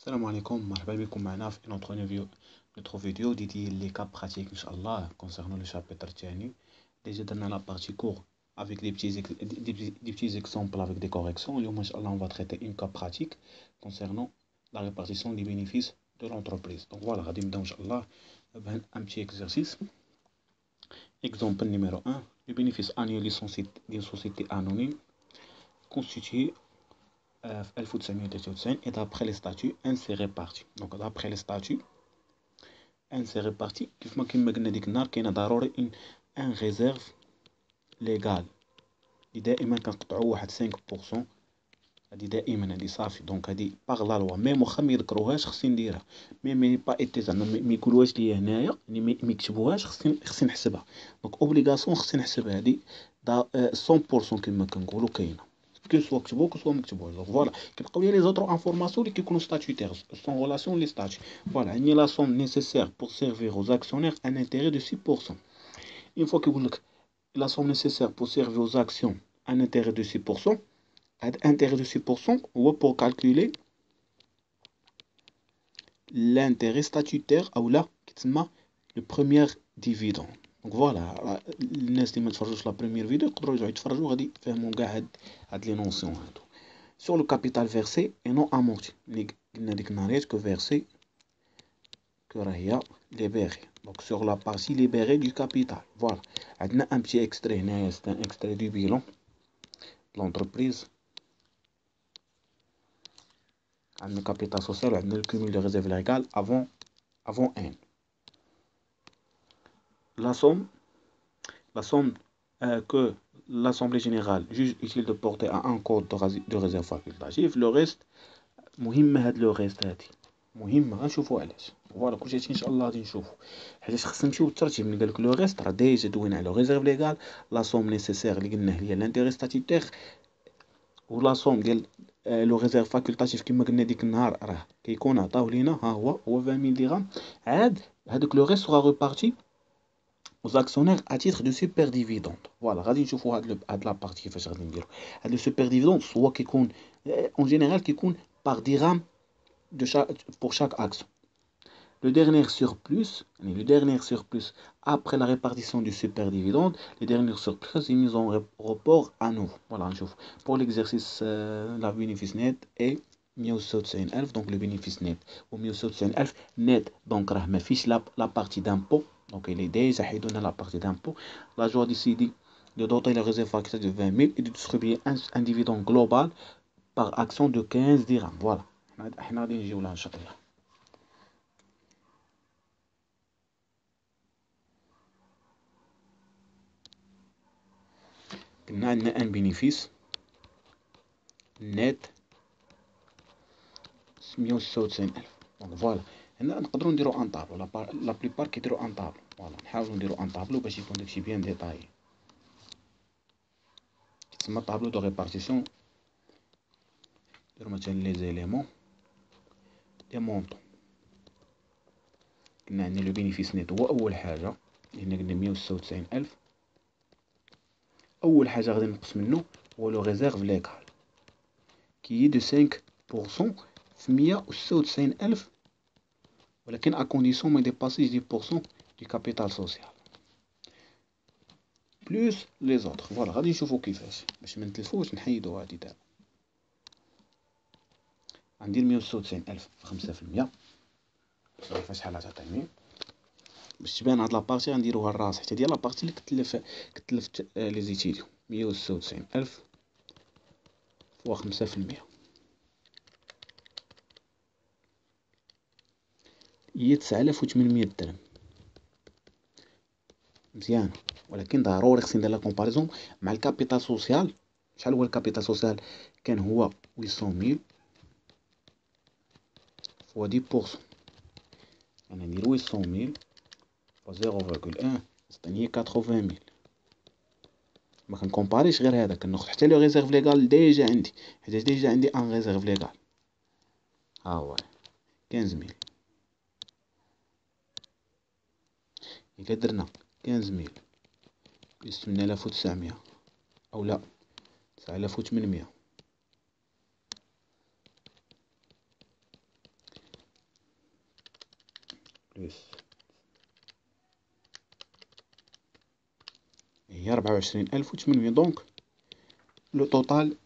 السلام عليكم مرحبا بكم معنا في notre vidéo dédiée les cas pratiques inchallah concernant le chapitre الثاني. Déjà درنا la partie cours avec des petits exemples avec des corrections. اليوم inchallah on va traiter une cas pratique concernant la répartition des bénéfices de l'entreprise. Donc voilà, غادي نبداو inchallah un petit exercice. Exemple numéro 1, le bénéfice annuel d'une société anonyme constitué في 1993 et d'après les statuts ainsi répartis. Donc d'après les statuts ainsi répartis كيف ما كما قلنا ديك النهار كاينه ضروري ان ريزيرف ليغال اللي دائما كنقطعوا واحد 5%. هادي دائما هادي صافي. دونك هادي باغ لا لوا ميم واخا ما يذكروهاش خصني نديرها مي با ايتي زعما ما يقولوهاش ليا هنايا يعني ما يكتبوهاش خصني نحسبها. دونك اوبليغاسيون خصني نحسبها هادي 100% كما كنقولوا كاينه que soit كتبوا que soit مكتبوش. دونك فوالا كيبقاو لي زوطر انفورماسيون اللي كيكونوا ستاتيوتير سون ريلاسيون لي ستاتيو. فوالا عندي لا سوم نيسيسير بور سيرفير aux actionnaires un intérêt de 6%. une fois كيقول لك la somme nécessaire pour servir aux actions un intérêt de 6%. هاد intérêt de 6% هو pour calculer l'intérêt statutaire او لا كتسمى le premier dividende. دونك فوالا الناس اللي ما تفرجوش لا بريمير فيديو يقدروا يرجعوا يتفرجوا غادي يفهموا كاع هاد لي نونسيون هادو. sur le capital versé et non amorti اللي قلنا ديك النهاريات كو versé كو راه هي libéré. donc sur la partie libérée du capital. voilà عندنا un petit extrait هنايا c'est un extrait du bilan de l'entreprise. عندنا capital social وعندنا le cumul de réserve légale avant N. la somme que l'Assemblée générale juge utile de porter à un code de réserve facultative. le reste مهمة. هاد لو ريست هادي مهمة غنشوفو علاش. فوالا كلشي هادشي ان شاء الله غادي نشوفو حيتاش خصنا نمشيو للترتيب. ملي قالك لو ريست راه ديجا دوينا على ريزيرف ليغال. لا سوم نيسيسير اللي قلناه هي لانتيري ستاتيتير و لا سوم ديال لو ريزيرف فاكولتاتيف كما قلنا ديك النهار راه كيكون عطاو لينا ها هو 20000 درهم. عاد هادوك لو ريست سوغا ريبارتي aux actionnaires à titre de super dividende. فوالا غادي نشوفوا هاد لا بارتي كيفاش غادي نديرو. هاد لو سوبر ديفيدوند سوا كيكون اون جينيرال كيكون باغ درهم pour chaque action. Le dernier surplus après la répartition du super dividende, le dernier surplus est mis en report à nouveau. Voilà, on chauffe. Pour l'exercice, la bénéfice net est 190000. Donc le bénéfice net ou 190000 net. Donc راه ما فيش la partie d'impôt. Donc il est déjà حيدونا la partie d'impôt. La joie décide de doter la réserve facultative de 20000 et de distribuer un dividende global par action de 15 dirhams. Voilà. احنا غادي نجيو لها ان شاء الله. قلنا عندنا ان بينيفيس نت 196000. دونك فوالا هنا نقدروا نديرو ان طابلو. لا بليبار كيديرو ان طابلو. فوالا نحاولوا نديرو ان طابلو باش يكون داكشي بيان ديطايي. كيتسمى طابلو دو ريبارتيسيون. نديرو مثلا لي زيليمون لي مونطون. قلنا عندنا لو بينيفيس نت هو اول حاجه. هنا قلنا 196000. اول حاجه غادي نقص منه هو لو ريزيرف ليغال كي دو 5% في 196000 ولكن ا كونديسيون ما ديباسيش 10% du capital social بلوس لي زوطر. فوالا غادي نشوفو كيفاش باش ما نتلفوش نحيدو هادي دابا. غندير 196000 في 5%. شوف شحال غتعطيني باش تبان هاد لابارتي غنديروها لراس حيت هادي لابارتي اللي كتلفت لي زيتيديو. 196000 فوا 5% هي 9800 درهم. مزيان ولكن ضروري خصني ندير لا كومباريزون مع الكابيتال سوسيال. شحال هو الكابيتال سوسيال؟ كان هو 800000 فوا 10%. انا ندير 800000 فوا 0.1 تعطيني 80000. ما كنكومباريش غير هذا كناخذ حتى لو ريزيرف ليغال ديجا عندي حيت ديجا عندي ان ريزيرف ليغال. ها هو 15000. إلا درنا 15000 بلس 8900 أو لا 9800 بلس هي 24800. دونك لو توتال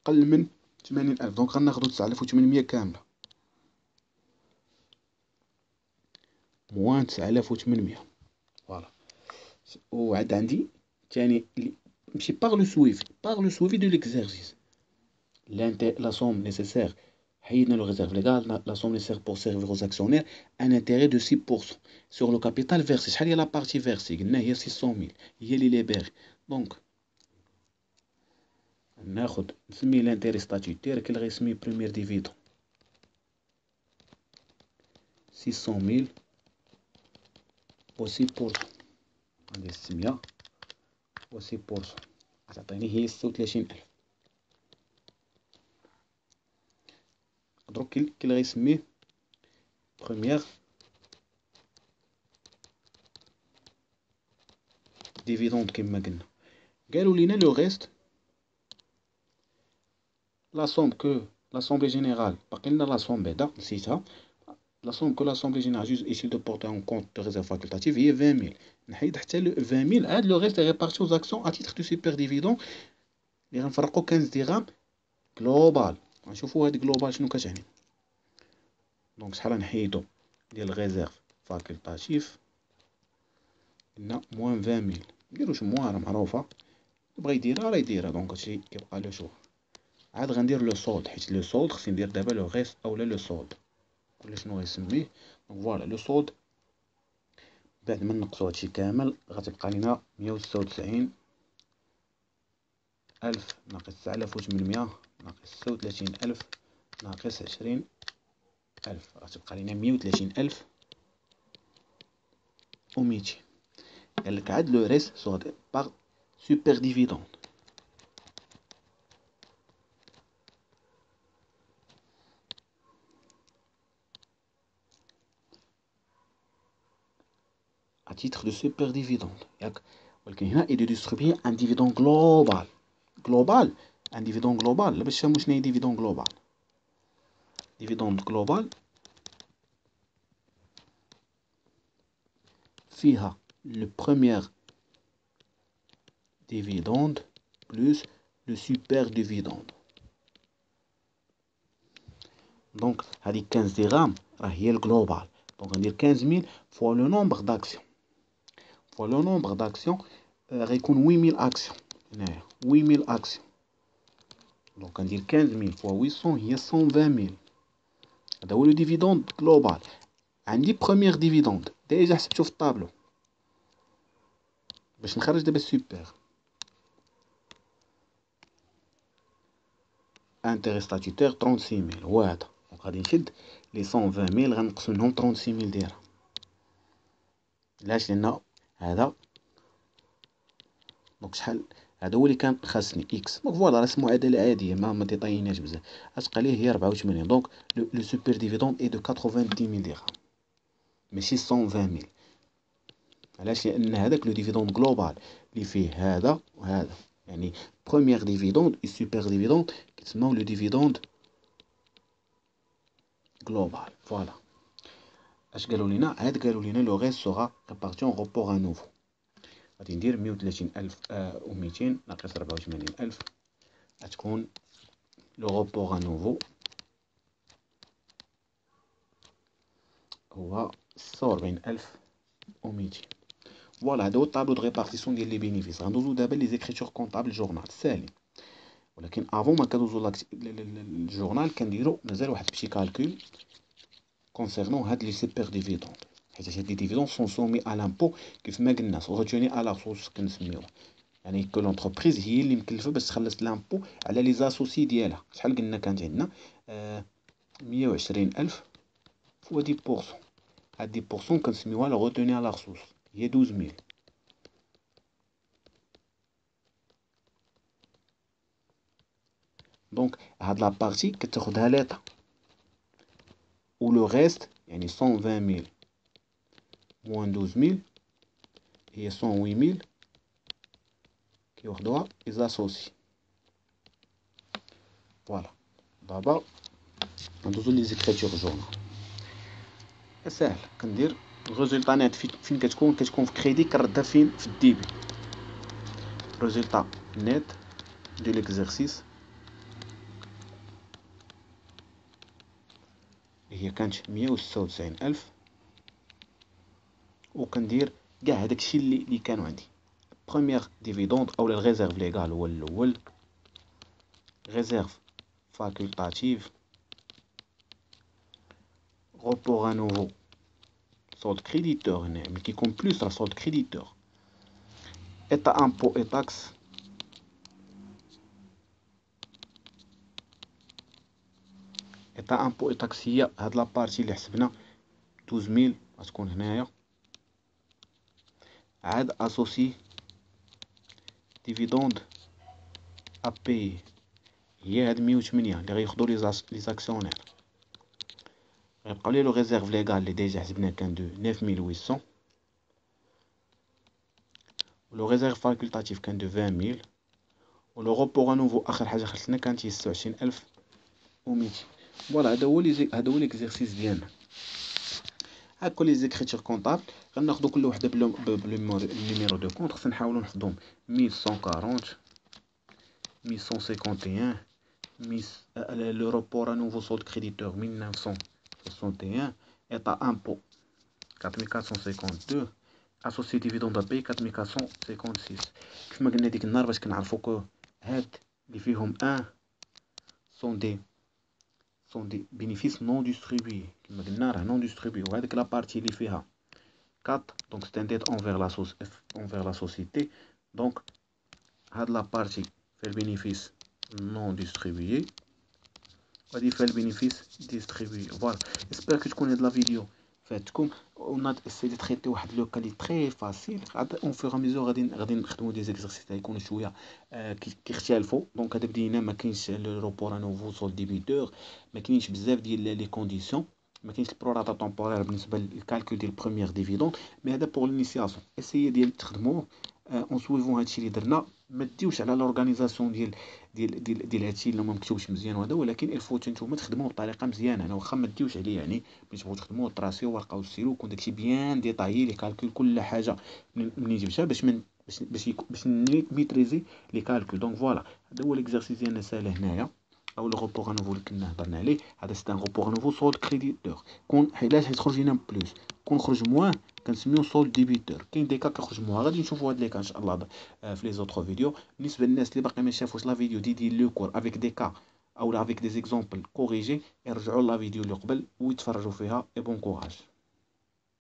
قل من 80000. دونك غناخدو 9800 كاملة موان 9800. فوالا. وعاد عندي تاني نمشي باغ لو سويفي دو ليكزارسيس. la somme nécessaire حيدنا لو réserve légal la somme nécessaire pour servir aux actionnaires un intérêt de 6% sur le capital versé. شحال هي لا بارتي فيرسي؟ قلنا هي 600000 هي اللي لي باغي. دونك ناخد نسميه لانتيري ستاتيتير كي غيسمي بروميير ديفيدون 600000 و 6%. هادي السمية و 6% غتعطيني هي 36000. دروك كي غيسميه بروميير ديفيدوند كما قلنا. قالوا لينا لو ريست لا سوم كو l'Assemblée générale باقي لنا لا سوم بعدا نسيتها. لا سوم كو l'Assemblée générale جوج utile de porter en compte de réserve facultative هي 20000. نحيد حتى 20000. عاد لو ريست réparti aux actions à titre de super dividende اللي غنفرقو 15 درهم جلوبال. غنشوفو هاد جلوبال شنو كتعني. دونك شحال نحيدو ديال الريزيرف فاكولتاتيف؟ قلنا موان 20000. منديروش موان راه معروفة، بغا يديرها راه يديرها. دونك هادشي كيبقى لو شو. عاد غندير لو سولد حيت لو سولد خصني ندير دابا لو ريست اولا لو سولد ولا شنو غيسميه. دونك فوالا لو سولد بعد ما نقصو هادشي كامل غتبقى لينا 196000 ناقص 9800 ناقص 36000 ناقص 20000 غتبقى لينا 130000 و 200. قالك عاد لو ريست سوغ باغ سوبر ديفيدوند. à titre de super dividende ياك. ولكن هنا il est distribué un dividende global. un dividende global باش تفهموا شنو هي dividende global. dividende global فيها le premier dividende plus le super dividende. دونك هذه 15 درهم راه هي الجلوبال. دونك غندير 15000 فوا لو نومبر داكسيون. فوا لو نومبر داكسيون غيكون 8000 اكسيون. هنايا 8000 اكسيون. دونك غندير 15000 فوا 800 هي 120000. هذا هو لو ديفيدوند جلوبال. عندي بروميير ديفيدوند ديجا حسبته في الطابلو باش نخرج دابا السوبر. انتيري ستاتيتير 36000 هو هذا. دونك غادي نشد لي 120000 غنقص منهم 36000 درهم. علاش؟ لان هذا دونك شحال هذا هو اللي كان خاصني اكس. دونك فوالا راه معادله عاديه ما ديطايناش بزاف. غتبقى ليه هي 84. دونك لو سوبر ديفيدوند اي دو 90000 درهم ماشي 120000. علاش؟ لان هذاك لو ديفيدوند جلوبال اللي فيه هذا وهذا يعني بروميير ديفيدوند و سوبر ديفيدوند كيتسموا لو ديفيدوند جلوبال. فوالا اش قالوا لينا؟ عاد قالوا لينا لو ريست سوغا ريبارتي اون روبور ان نوفو. غادي ندير 130000 و 200 ناقص 84000 غتكون لو روبور ان نوفو هو 46200. فوالا هذا هو الطابلو دو ريبارتيسيون ديال لي بينيفيس. غندوزو دابا لي زيكريتور كونطابل جورنال ساهلين. ولكن افون ما كندوزو الجورنال كنديرو مازال واحد بشي كالكول كونسيرنون هاد لي سوبر ديفيدوند. حيت هاد لي ديفيدوند سون سومي ا لامبو كيف ما قلنا سوغتوني ا لا سوس كنسميوه. يعني كو لونتربريز هي اللي مكلفه باش تخلص لامبو على لي زاسوسي ديالها. شحال قلنا كانت عندنا 120000 فوا 10%. هاد 10% كنسميوها لا غوتوني ا لا سوس هي 12000. دونك هاد لا بارتي كتاخدها ليطا و لو ريست يعني 120000 موان 12000 هي 108000 كيوخدوها لي زاسوسي. فوالا دابا ندوزو لي زيكريتور جورنال. ساهل كندير الريزلتا نت فين كتكون في كريدي كنردها فين في الديبي. ريزلتا نت دو ليكزارسيس هي كانت 196,000 وكندير كاع هداكشي اللي كانوا عندي. بروميير ديفيدوند اولا الريزيرف ليغال هو الاول، ريزيرف فاكولتاتيف، report à nouveau solde créditeur هنا ملي كيكون بلوس راه solde créditeur، état impôt et taxe، état impôt et taxe هي هاد لابارتي اللي حسبنا 12000 غتكون هنايا. عاد اسوسي ديفيدوند ابي هي هاد 108 اللي غياخدو لي زاكسيونير، غيبقاو لي لو ريزيرف ليغال اللي ديجا حسبناه كان دو 9800، ولو ريزيرف فاكولتاتيف كان دو 20000، ولو روبور انوفو اخر حاجه خرجتنا كانت هي 26200. فوالا هذا هو ليكزارسيس ديالنا. هاكو لي زيكريتور كونطابل غناخدو كل وحده بالنيميرو دو كونط، خصنا نحاولو نحفظهم 1140 1151 le report à nouveau solde créditeur 1961, état impôt 4452، associé dividende à payer 4456. كيف ما قلنا ديك النهار باش كنعرفو كو هاد اللي فيهم 1 sont des bénéfices non distribués كما قلنا راه non distribués، وهاديك لابارتي اللي فيها 4 donc c'est un dette envers la société، donc هاد لابارتي في البينيفيس non distribué غادي فيها البينيفيس ديستريبيي. فوالا اسبر كو تكون هاد لا فيديو فاتكم، وناض اسي دي تريتي واحد لو كالي تري فاسيل. عاد اون فور ميزور غادي نخدمو دي زيكزارسيس يكونوا شويه كيختلفوا. دونك هذا بدينا ما كاينش لو روبور انوفو سول ديبيتور، ما كاينش بزاف ديال لي كونديسيون، ما كاينش البروراتا طومبورير بالنسبه للكالكول ديال بروميير ديفيدوند، مي هذا بور لينيسياسيون اسيي ديال تخدموه اون سويفون هادشي اللي درنا. ما ديوش على لورغانيزاسيون ديال هادشي اللي ما مكتوبش مزيان وهذا، ولكن الفو نتوما تخدموه بطريقه مزيانه. انا واخا ما ديوش عليه يعني ملي تبغوا تخدموه طراسيو ورقه وستيلو يكون داكشي بيان ديطايي لي كالكول كل حاجه منين جبتها باش ميتريزي لي كالكول. دونك فوالا هذا هو ليكزارسيس ديالنا ساهل هنايا، او لو روبور انوفو اللي كنا هضرنا عليه. هذا سيت ان روبور انوفو سولد كريديتور، كون علاش تخرج لينا بلوس، كون خرج موان كنسميو سولد ديبيتور. كاين دي كا كيخرج موان، غادي نشوفوا هاد لي كا ان شاء الله في لي زوطخ فيديو. بالنسبه للناس اللي باقي ما شافوش لا فيديو ديال لو كور افيك دي كا او افيك دي زيكزامبل كوريجي، يرجعوا لا فيديو اللي قبل ويتفرجوا فيها. اي بون كوراج.